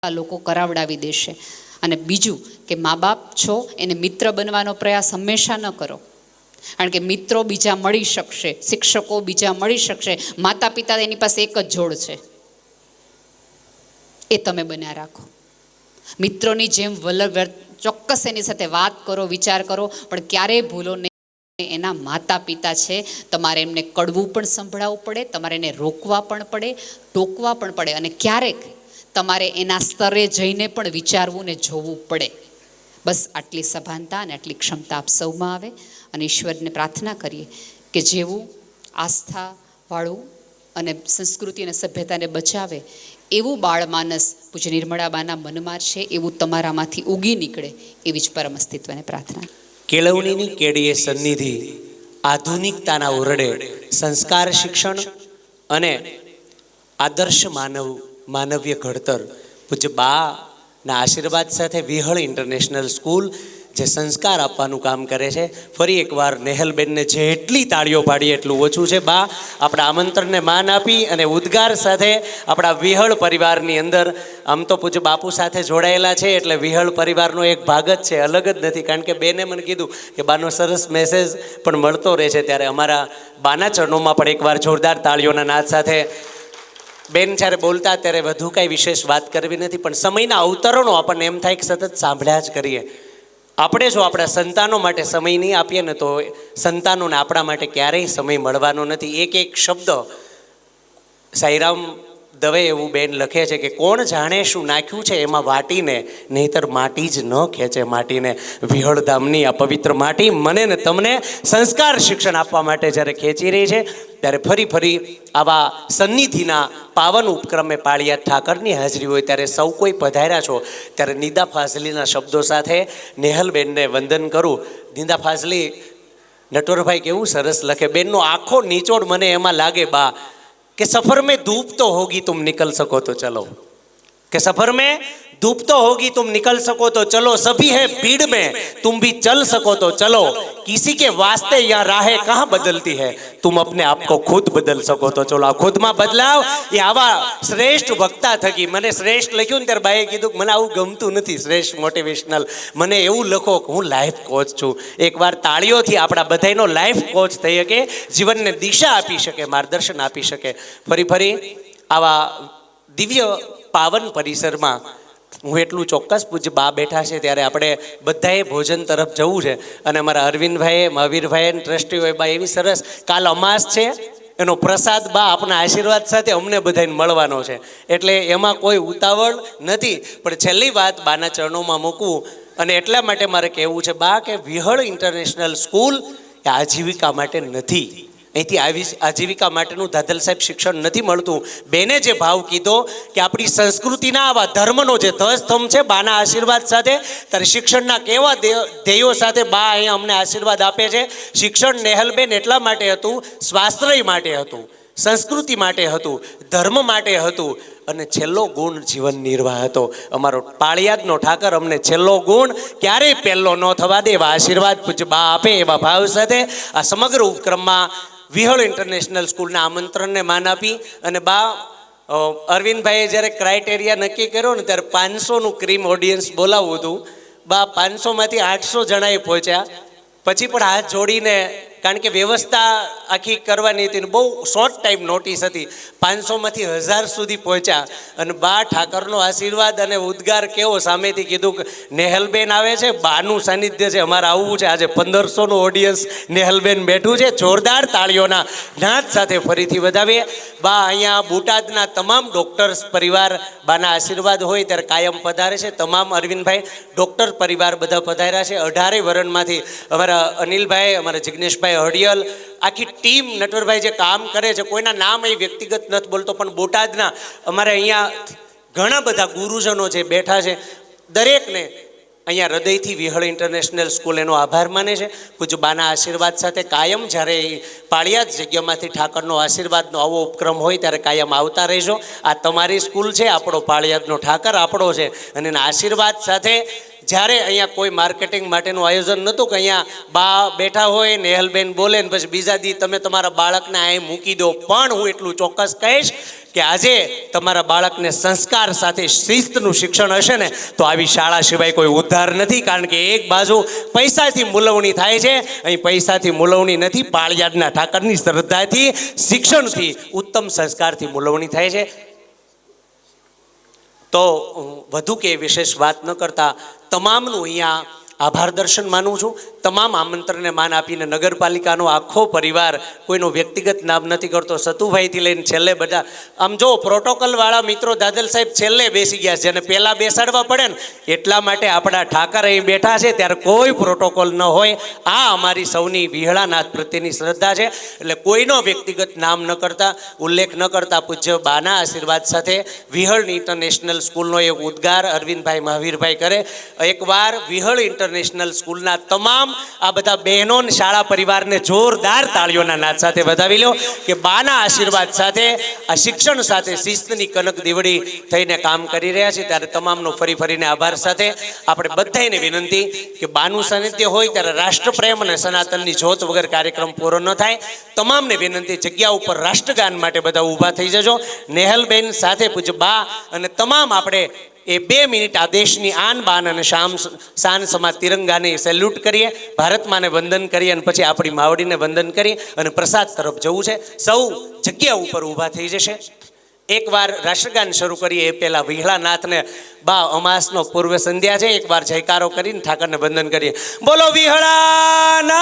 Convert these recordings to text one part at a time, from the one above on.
આ લોકો કરાવડાવી દેશે. અને બીજું કે મા બાપ છો એને મિત્ર બનવાનો પ્રયાસ હંમેશા ન કરો, કારણ કે મિત્રો બીજા મળી શકશે, શિક્ષકો બીજા મળી શકશે, માતા પિતા એની પાસે એક જ જોડ છે, એ તમે બન્યા રાખો. મિત્રોની જેમ ચોક્કસ એની સાથે વાત કરો, વિચાર કરો, પણ ક્યારેય ભૂલો નહીં. એના માતા પિતા છે, તમારે એમને કડવું પણ સંભળાવવું પડે, તમારે એને રોકવા પણ પડે, ટોકવા પણ પડે, અને ક્યારેક તમારે એના સ્તરે જઈને પણ વિચારવું ને જોવું પડે. બસ આટલી સભાનતા અને આટલી ક્ષમતા આપ સૌમાં આવે. અને ઈશ્વરને પ્રાર્થના કરીએ કે જેવું આસ્થાવાળું અને સંસ્કૃતિ અને સભ્યતાને બચાવે એવું બાળમાનસ પૂજ્ય નિર્મળાબાના મનમાં છે, એવું તમારામાંથી ઉગી નીકળે, એવી જ પરમ અસ્તિત્વને પ્રાર્થના. કેળવણીની કેડીએ સન્નિધિ, આધુનિકતાના ઓરડે સંસ્કાર શિક્ષણ અને આદર્શ માનવીય ઘડતર પૂજ્ય બાના આશીર્વાદ સાથે વિહળ ઇન્ટરનેશનલ સ્કૂલ જે સંસ્કાર આપવાનું કામ કરે છે. ફરી એકવાર નેહલબેનને જેટલી તાળીઓ પાડીએ એટલું ઓછું છે. બા આપણા આમંત્રણને માન આપી અને ઉદ્ગાર સાથે આપણા વિહળ પરિવારની અંદર, આમ તો પૂજ્ય બાપુ સાથે જોડાયેલા છે એટલે વિહળ પરિવારનો એક ભાગ જ છે, અલગ જ નથી. કારણ કે બેને મને કીધું કે બાનો સરસ મેસેજ પણ મળતો રહે છે, ત્યારે અમારા બાના ચરણોમાં પણ એકવાર જોરદાર તાળીઓના નાદ સાથે બેન જ્યારે બોલતા ત્યારે વધુ કાંઈ વિશેષ વાત કરવી નથી, પણ સમયના અવતરણો આપણને એમ થાય કે સતત સાંભળ્યા જ કરીએ. આપણે જો આપણા સંતાનો માટે સમય નહીં આપીએ ને તો સંતાનોને આપણા માટે ક્યારેય સમય મળવાનો નથી. એક એક શબ્દ સાઈરામ દવે એવું બેન લખે છે કે કોણ જાણે શું નાખ્યું છે એમાં વાટીને, નહીંતર માટી જ ન ખેંચે માટીને. વિહળધામની આ પવિત્ર માટી મને ને તમને સંસ્કાર શિક્ષણ આપવા માટે જ્યારે ખેંચી રહી છે, ત્યારે ફરી આવા સન્નિધિના પાવન ઉપક્રમે પાળિયાદ ઠાકરની હાજરી હોય ત્યારે સૌ કોઈ પધાર્યા છો, ત્યારે નિદા ફાઝલીના શબ્દો સાથે નેહલબેનને વંદન કરું. નિદા ફાઝલી નટવરભાઈ કેવું સરસ લખે, બેનનો આખો નીચોડ મને એમાં લાગે બા कि सफर में धूप तो होगी तुम निकल सको तो चलो, कि सफर में धूप तो होगी तुम निकल सको तो चलो, सभी है भीड़ में तुम भी चल सको तो चलो, किसी के वास्ते यहाँ राहें कहाँ बदलती है, तुम अपने आप को खुद बदल सको तो चलो. આ ખુદમાં બદલાવ એ આવા શ્રેષ્ઠ વક્તા થકી. મને શ્રેષ્ઠ લખ્યું ને ત્યારે બાઈએ કીધું મને આવું ગમતું નથી શ્રેષ્ઠ મોટિવેશનલ, મને એવું લખો કે હું લાઈફ કોચ છું. એકવાર તાળીઓથી આપણા બધાનો લાઈફ કોચ થઈ શકે, જીવનને દિશા આપી શકે, માર્ગદર્શન આપી શકે. ફરી આવા દિવ્ય પાવન પરિસરમાં હું એટલું ચોક્કસ, પૂજ્ય બા બેઠા છે ત્યારે આપણે બધાએ ભોજન તરફ જવું છે. અને અમારા અરવિંદભાઈએ, મહાવીરભાઈએ, ટ્રસ્ટીઓએ બા એવી સરસ, કાલ અમાસ છે એનો પ્રસાદ બા આપણા આશીર્વાદ સાથે અમને બધાને મળવાનો છે, એટલે એમાં કોઈ ઉતાવળ નથી. પણ છેલ્લી વાત બાના ચરણોમાં મૂકવું, અને એટલા માટે મારે કહેવું છે બા કે વિહળ ઇન્ટરનેશનલ સ્કૂલ એ આજીવિકા માટે નથી. અહીંથી આજીવિકા માટેનું દાદલ સાહેબ શિક્ષણ નથી મળતું. બેને જે ભાવ કીધો કે આપણી સંસ્કૃતિના આવા ધર્મનો જે ધ્વજસ્તંભ છે બાના આશીર્વાદ સાથે, ત્યારે શિક્ષણના કેવા ધ્યેયો સાથે બા અહીંયા અમને આશીર્વાદ આપે છે. શિક્ષણ નેહલબેન એટલા માટે હતું, સ્વાશ્રય માટે હતું, સંસ્કૃતિ માટે હતું, ધર્મ માટે હતું, અને છેલ્લો ગુણ જીવન નિર્વાહ હતો. અમારો પાળિયાદનો ઠાકર અમને છેલ્લો ગુણ ક્યારેય પહેલો ન થવા દે એવા આશીર્વાદ પૂજ્ય બા આપે, એવા ભાવ સાથે આ સમગ્ર ઉપક્રમમાં વિહળ ઇન્ટરનેશનલ સ્કૂલના આમંત્રણને માન આપી. અને બા અરવિંદભાઈએ જ્યારે ક્રાઇટેરિયા નક્કી કર્યો ને ત્યારે 500નું ક્રીમ ઓડિયન્સ બોલાવવું હતું. બા 500માંથી 800 જણાએ પહોંચ્યા. પછી પણ હાથ જોડીને, કારણ કે વ્યવસ્થા આખી કરવાની હતી, બહુ શોર્ટ ટાઈમ નોટિસ હતી, 500માંથી 1000 સુધી પહોંચ્યા. અને બા ઠાકરનો આશીર્વાદ અને ઉદ્ગાર કેવો, સામેથી કીધું કે નેહલબેન આવે છે, બાનું સાનિધ્ય છે, અમારે આવવું છે. આજે 1500નું ઓડિયન્સ નેહલબેન બેઠું છે. જોરદાર તાળીઓના નાદ સાથે ફરીથી વધાવીએ. બા અહીંયા બોટાદના તમામ ડૉક્ટર્સ પરિવાર બાના આશીર્વાદ હોય ત્યારે કાયમ પધારે છે. તમામ અરવિંદભાઈ ડૉક્ટર પરિવાર બધા પધાર્યા છે. 18 વરણમાંથી અમારા અનિલભાઈ, અમારા જિગ્નેશભાઈ હડિયલ, આખી ટીમ, નટવરભાઈ જે કામ કરે છે, કોઈના નામ એ વ્યક્તિગત નથી બોલતો, પણ બોટાદના અમારે અહીંયા ઘણા બધા ગુરુજનો જે બેઠા છે, દરેકને અહીંયા હૃદયથી વિહળ ઇન્ટરનેશનલ સ્કૂલ એનો આભાર માને છે. પૂજ્ય બાના આશીર્વાદ સાથે કાયમ જ્યારે પાળિયાદ જગ્યામાંથી ઠાકરનો આશીર્વાદનો આવો ઉપક્રમ હોય ત્યારે કાયમ આવતા રહેજો. આ તમારી સ્કૂલ છે, આપણો પાળિયાદનો ઠાકર આપણો છે, અને એના આશીર્વાદ સાથે જ્યારે અહીંયા કોઈ માર્કેટિંગ માટેનું આયોજન નહોતું કે અહીંયા બા બેઠા હોય નેહલબેન બોલે ને પછી બીજા દી તમે તમારા બાળકને અહીં મૂકી દો, પણ હું એટલું ચોક્કસ કહીશ કે આજે તમારા બાળકને સંસ્કાર સાથે શિસ્તનું શિક્ષણ હશે ને તો આવી શાળા સિવાય કોઈ ઉદ્ધાર નથી. કારણ કે એક બાજુ પૈસાથી મૂલવણી થાય છે, અહીં પૈસાથી મૂલવણી નથી, પાળિયાદના ઠાકરની શ્રદ્ધાથી, શિક્ષણથી, ઉત્તમ સંસ્કારથી મૂલવણી થાય છે. તો વધુ કે વિશેષ વાત ન કરતા તમામનું અહીંયા આભાર દર્શન માનું છું. તમામ આમંત્રણને માન આપીને નગરપાલિકાનો આખો પરિવાર, કોઈનો વ્યક્તિગત નામ નથી કરતો, સતુભાઈથી લઈને છેલ્લે બધા, આમ જો પ્રોટોકોલવાળા મિત્રો દાદલ સાહેબ છેલ્લે બેસી ગયા છે, જેને પહેલાં બેસાડવા પડે ને એટલા માટે આપણા ઠાકર અહીં બેઠા છે ત્યારે કોઈ પ્રોટોકોલ ન હોય. આ અમારી સૌની વિહળાનાથ પ્રત્યેની શ્રદ્ધા છે. એટલે કોઈનો વ્યક્તિગત નામ ન કરતા, ઉલ્લેખ ન કરતા પૂજ્ય બાના આશીર્વાદ સાથે વિહળ ઇન્ટરનેશનલ સ્કૂલનો એક ઉદ્ગાર અરવિંદભાઈ મહાવીરભાઈ કરે. એકવાર વિહળ ઇન્ટરનેશનલ સ્કૂલના તમામ આ બધા બહેનો શાળા પરિવારને જોરદાર તાળીઓના નાદ સાથે વધાવી લો કે બાના આશીર્વાદ સાથે આ શિક્ષણ સાથે શિસ્તની કનક દીવડી થઈને કામ કરી રહ્યા છે. ત્યારે તમામનો ફરીને આભાર સાથે આપણે બધાને વિનંતી કે બાનું સાનિધ્ય હોય ત્યારે રાષ્ટ્રપ્રેમ અને સનાતનની જ્યોત વગર કાર્યક્રમ પૂરો ન થાય. તમામને વિનંતી, જગ્યા ઉપર રાષ્ટ્રગાન માટે બધા ઊભા થઈ જજો. નેહલબેન સાથે પૂજ્ય બા અને તમામ આપણે એ 2 મિનિટ આ દેશની આન બાન અને શાન સમાજ તિરંગાને સેલ્યુટ કરીએ, ભારત માને વંદન કરીએ અને પછી આપણી માવડીને વંદન કરી અને પ્રસાદ તરફ જવું છે. સૌ જગ્યા ઉપર ઊભા થઈ જશે. એકવાર રાષ્ટ્રગાન શરૂ કરીએ એ પહેલાં વિહળાનાથને બા અમાસનો પૂર્વ સંધ્યા છે, એકવાર જયકારો કરીને ઠાકરને વંદન કરીએ. બોલો વિહળાનાથની.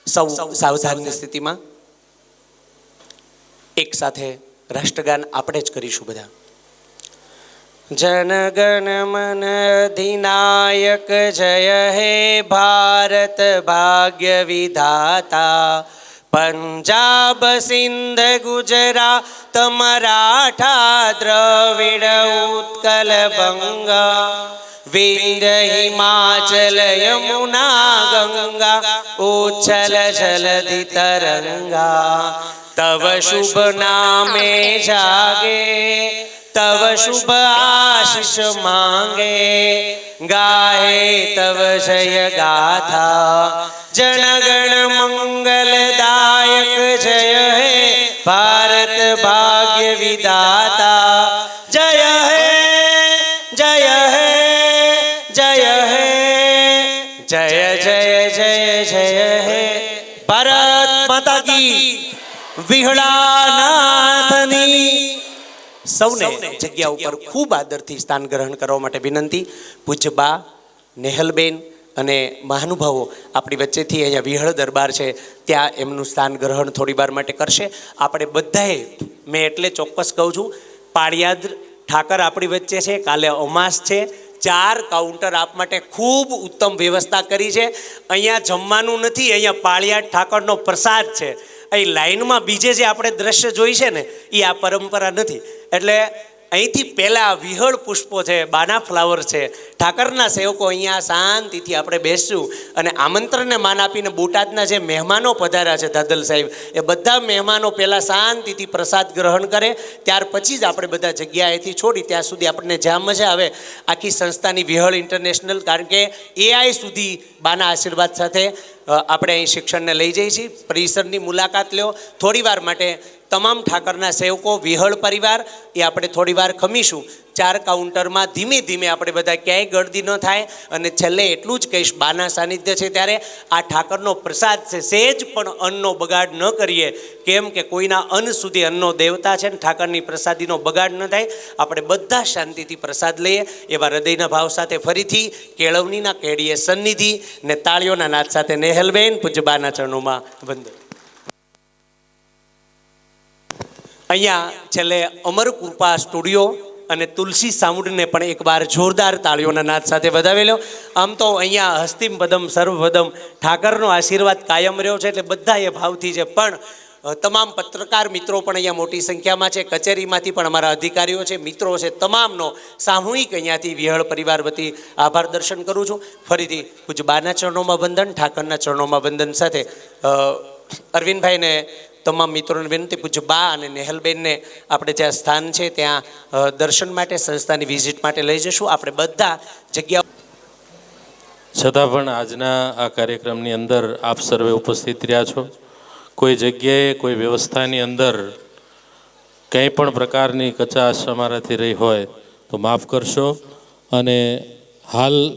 સૌ સાવધાનની સ્થિતિમાં એક સાથે રાષ્ટ્રગાન આપણે જ કરીશું બધા. જનગણ મન અધિનાયક જય હે ભારત ભાગ્ય વિધાતા, પંજાબ સિંધ ગુજરાત મરાઠા દ્રવિડ ઉત્કલ બંગા, વિંધ્ય હિમાચલ યમુના ગંગા, ઉચ્છલ જલધિ તરંગા. तव शुभ नामे जागे, तव शुभ आशीष मांगे, गाहे तव जय गाथा. जनगण मंगलदायक जय हे भारत भाग्य विधाता, जय हे जय हे जय हे जय जय जय जय हे भारत माता की. વિહળાનાથની. સૌને જગ્યા ઉપર ખૂબ આદરથી સ્થાન ગ્રહણ કરવા માટે વિનંતી. પૂજ્ય બા નેહલબેન અને મહાનુભાવો આપણી વચ્ચેથી અહીંયા વિહળ દરબાર છે ત્યાં એમનું સ્થાન ગ્રહણ થોડી વાર માટે કરશે. આપણે બધાએ, મેં એટલે ચોક્કસ કહું છું, પાળિયાદ ઠાકર આપણી વચ્ચે છે, કાલે અમાસ છે, 4 કાઉન્ટર આપ માટે ખૂબ ઉત્તમ વ્યવસ્થા કરી છે. અહીંયા જમવાનું નથી, અહીંયા પાળિયાદ ઠાકરનો પ્રસાદ છે. અહીં લાઈનમાં બીજે જે આપણે દ્રશ્ય જોઈ છે ને એ આ પરંપરા નથી. એટલે અહીંથી પહેલાં વિહળ પુષ્પો છે, બાના ફ્લાવર છે, ઠાકરના સેવકો અહીંયા શાંતિથી આપણે બેસશું અને આમંત્રણને માન આપીને બોટાદના જે મહેમાનો પધાર્યા છે દાદલ સાહેબ, એ બધા મહેમાનો પહેલાં શાંતિથી પ્રસાદ ગ્રહણ કરે, ત્યાર પછી જ આપણે બધા જગ્યાએથી છોડી ત્યાં સુધી આપણને જ્યાં મજા આવે આખી સંસ્થાની વિહળ ઇન્ટરનેશનલ, કારણ કે એઆઈ સુધી બાના આશીર્વાદ સાથે આપણે અહીં શિક્ષણને લઈ જઈએ છીએ. પરિસરની મુલાકાત લો. થોડી વાર માટે તમામ ઠાકરના સેવકો, વિહળ પરિવાર એ આપણે થોડી વાર ખમીશું. 4 કાઉન્ટરમાં ધીમે ધીમે આપણે બધા ક્યાંય ગળદી ન થાય. અને છેલ્લે એટલું જ કહીશ, બાના સાનિધ્ય છે ત્યારે આ ઠાકરનો પ્રસાદ છે, સેજ પણ અન્નનો બગાડ ન કરીએ. કેમ કે કોઈના અન્ન સુધી અન્નનો દેવતા છે ને ઠાકરની પ્રસાદીનો બગાડ ન થાય. આપણે બધા શાંતિથી પ્રસાદ લઈએ એવા હૃદયના ભાવ સાથે ફરીથી કેળવણીના કેડીએ સન્નિધિ ને તાળીઓના નાદ સાથે નેહલબેન પૂજ્ય બાના ચરણોમાં વંદન. અહીંયા છેલ્લે અમર કૃપા સ્ટુડિયો અને તુલસી સાઉન્ડને પણ એકવાર જોરદાર તાળીઓના નાદ સાથે વધાવેલો. આમ તો અહીંયા હસ્તિમ પદમ સર્વપદમ ઠાકરનો આશીર્વાદ કાયમ રહ્યો છે, એટલે બધા એ ભાવથી છે. પણ તમામ પત્રકાર મિત્રો પણ અહીંયા મોટી સંખ્યામાં છે, કચેરીમાંથી પણ અમારા અધિકારીઓ છે, મિત્રો છે, તમામનો સામૂહિક અહીંયાથી વિહળ પરિવાર વતી આભાર દર્શન કરું છું. ફરીથી પૂજ્ય બાના ચરણોમાં વંદન, ઠાકરના ચરણોમાં વંદન સાથે અરવિંદભાઈને તમામ મિત્રોને વિનંતી, પૂજ્ય બા અને નેહલબેનને આપણે જ્યાં સ્થાન છે ત્યાં દર્શન માટે, સંસ્થાની વિઝિટ માટે લઈ જશું. આપણે બધા જગ્યાઓ છતાં પણ આજના આ કાર્યક્રમની અંદર આપ સર્વે ઉપસ્થિત રહ્યા છો. કોઈ જગ્યાએ કોઈ વ્યવસ્થાની અંદર કંઈ પણ પ્રકારની કચાશ અમારાથી રહી હોય તો માફ કરશો. અને હાલ